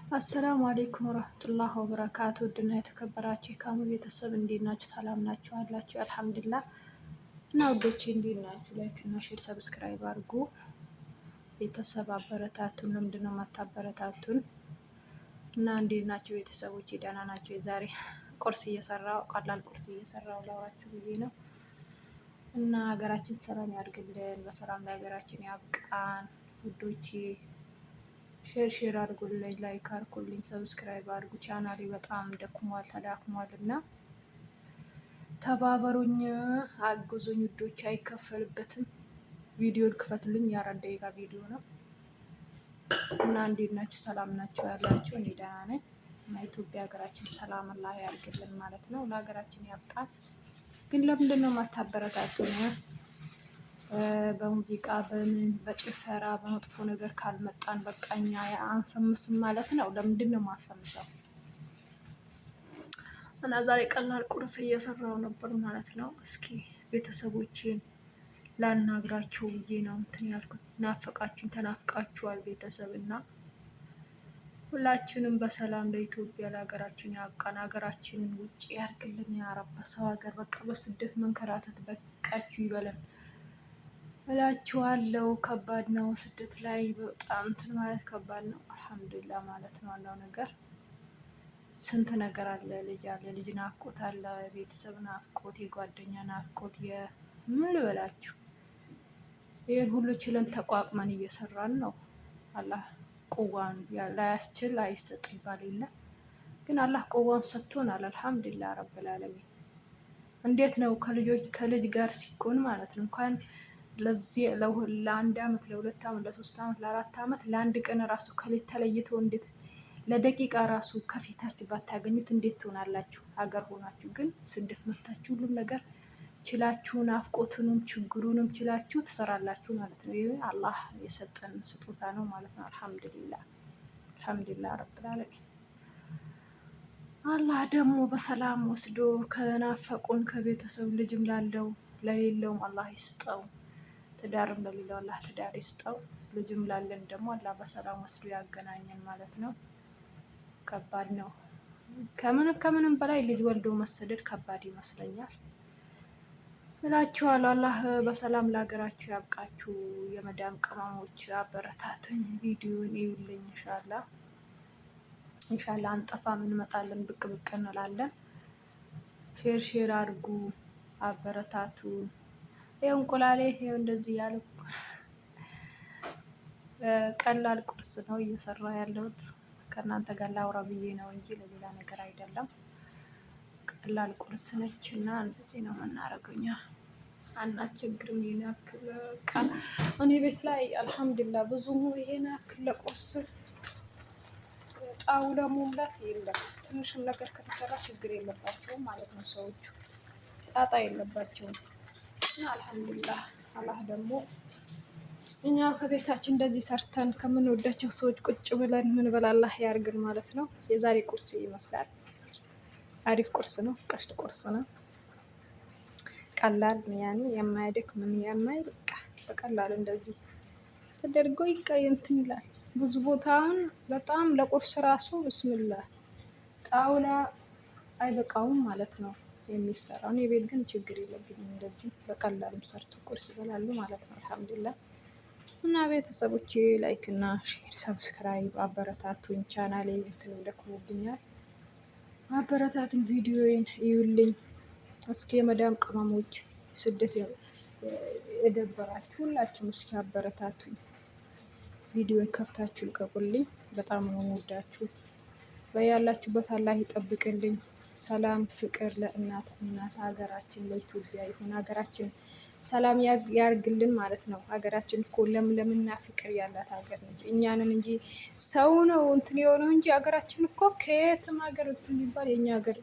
አሰላሙ አሌይኩም ወረህመቱላህ ወበረካቱ። ውድና የተከበራችሁ የካሙ ቤተሰብ እንዴት ናችሁ? ሰላም ናችሁ አላችሁ? አልሐምዱሊላህ። እና ውዶቼ እንዴት ናችሁ? ላይክ እና ሼር ሰብስክራይብ አድርጉ። ቤተሰብ አበረታቱን። ለምንድን ነው የማታበረታቱን? እና እንዴት ናችሁ ቤተሰቦች? ደህና ናቸው። የዛሬ ቁርስ እየሰራው ቀላል ቁርስ እየሰራው ላውራችሁ ብዬ ነው። እና ሀገራችን ሰላም ያድርግልን፣ በሰላም ለሀገራችን ያብቃን ውዶቼ። ሼር አድርጉልኝ፣ ላይክ አድርጉልኝ፣ ሰብስክራይብ አድርጉ። ቻናሌ በጣም ደክሟል ተዳክሟል እና ተባበሩኝ፣ አግዙኝ ውዶች። አይከፈልበትም። ቪዲዮን ክፈትልኝ። የ4 ደቂቃ ቪዲዮ ነው እና እንዴት ናችሁ? ሰላም ናችሁ ያላችሁ? እኔ ደህና ነኝ። እና ኢትዮጵያ ሀገራችን ሰላም ላይ ያድርግልን ማለት ነው። ለሀገራችን ያብቃን። ግን ለምንድን ነው የማታበረታቱን? በሙዚቃ በምን በጭፈራ በመጥፎ ነገር ካልመጣን በቃኛ አንፈምስም ማለት ነው። ለምንድን ነው የማፈምሰው? እና ዛሬ ቀላል ቁርስ እየሰራው ነበር ማለት ነው። እስኪ ቤተሰቦቼን ላናግራቸው ብዬ ነው እንትን ያልኩት። ናፈቃችሁን፣ ተናፍቃችኋል ቤተሰብ እና ሁላችንም በሰላም ለኢትዮጵያ ለሀገራችን ያብቃን። ሀገራችንን ውጭ ያርግልን ያረባ። ሰው ሀገር በቃ በስደት መንከራተት በቃችሁ ይበለን እላችኋለሁ። ከባድ ነው ስደት ላይ በጣም እንትን ማለት ከባድ ነው። አልሐምዱሊላህ ማለት ነው። ዋናው ነገር ስንት ነገር አለ። ልጅ አለ፣ ልጅ ናፍቆት አለ፣ ቤተሰብ ናፍቆት፣ የጓደኛ ናፍቆት፣ ምን ልበላችሁ። ይህን ሁሉ ችለን ተቋቁመን እየሰራን ነው። አላህ ቁዋን ላያስችል አይሰጥ ይባል የለ ግን አላህ ቁዋን ሰጥቶናል። አልሐምዱሊላህ ረብል ዓለሚን። እንዴት ነው ከልጅ ጋር ሲኮን ማለት ነው እንኳን ለዚህ ለ1 ዓመት ለ2 ዓመት ለ3 ዓመት ለ4 ዓመት ለ1 ቀን ራሱ ከልጅ ተለይቶ እንዴት ለደቂቃ ራሱ ከፊታችሁ ባታገኙት እንዴት ትሆናላችሁ? ሀገር ሆናችሁ ግን ስደት መታችሁ ሁሉም ነገር ችላችሁ ናፍቆቱንም ችግሩንም ችላችሁ ትሰራላችሁ ማለት ነው። ይሄ አላህ የሰጠን ስጦታ ነው ማለት ነው። አልሐምዱሊላህ አልሐምዱሊላህ ረብል ዓለሚን። አላህ ደግሞ በሰላም ወስዶ ከናፈቁን ከቤተሰብ ልጅም ላለው ለሌለውም አላህ ይስጠው። ትዳርም ለሌለው አላህ ትዳር ይስጠው። ልጅም ላለን ደግሞ አላህ በሰላም ወስዶ ያገናኘን ማለት ነው። ከባድ ነው። ከምንም በላይ ልጅ ወልዶ መሰደድ ከባድ ይመስለኛል እላችኋለሁ። አላህ በሰላም ለሀገራችሁ ያብቃችሁ። የመዳም ቅመሞች አበረታቱኝ፣ ቪዲዮን ይዩልኝ። ኢንሻላህ አንጠፋም፣ እንመጣለን፣ ብቅ ብቅ እንላለን። ሼር አድርጉ፣ አበረታቱን። ይኸው እንቁላሌ ይኸው እንደዚህ ያለ ቀላል ቁርስ ነው እየሰራ ያለሁት። ከእናንተ ጋር ላውራ ብዬ ነው እንጂ ለሌላ ነገር አይደለም። ቀላል ቁርስ ነች እና እንደዚህ ነው የምናደርገው እኛ። አናስቸግርም። ይሄን ያክል በቃ እኔ ቤት ላይ አልሐምዱሊላህ ብዙ ይሄን ያክል ለቁርስ ጣውላ መሙላት የለም። ትንሽም ነገር ከተሰራ ችግር የለባቸውም ማለት ነው። ሰዎቹ ጣጣ የለባቸውም እና አልሐምዱሊላህ። አላህ ደግሞ እኛ ከቤታችን እንደዚህ ሰርተን ከምንወዳቸው ሰዎች ቁጭ ብለን ምን በላላህ ያርግን ማለት ነው። የዛሬ ቁርስ ይመስላል። አሪፍ ቁርስ ነው። ቀሽት ቁርስ ነው። ቀላል ያኔ የማያደክ ምን የማይል በቀላሉ እንደዚህ ተደርጎ እንትን ይላል። ብዙ ቦታውን በጣም ለቁርስ ራሱ ብስምላህ ጣውላ አይበቃውም ማለት ነው የሚሰራው። እኔ ቤት ግን ችግር የለብኝም። እንደዚህ በቀላሉም ሰርቶ ቁርስ ይበላሉ ማለት ነው። አልሐምዱሊላህ። እና ቤተሰቦቼ ላይክ እና ሼር ሰብስክራይብ አበረታቱኝ። ቻናሌ እንትን ደክሞብኛል። አበረታቱኝ፣ ቪዲዮዬን እዩልኝ። እስኪ የመዳም ቅመሞች ስደት የደበራችሁ ሁላችሁም እስኪ አበረታቱኝ። ቪዲዮን ከፍታችሁ ልቀቁልኝ። በጣም ነው የምወዳችሁ። በያላችሁበት አላህ ይጠብቅልኝ። ሰላም ፍቅር ለእናት ሀገራችን ለኢትዮጵያ ይሁን። ሀገራችን ሰላም ያርግልን ማለት ነው። ሀገራችን እኮ ለምለምና ፍቅር ያላት ሀገር ነች። እኛንን እንጂ ሰው ነው እንትን የሆነው እንጂ ሀገራችን እኮ ከየትም ሀገር እንትን የሚባል የኛ ሀገር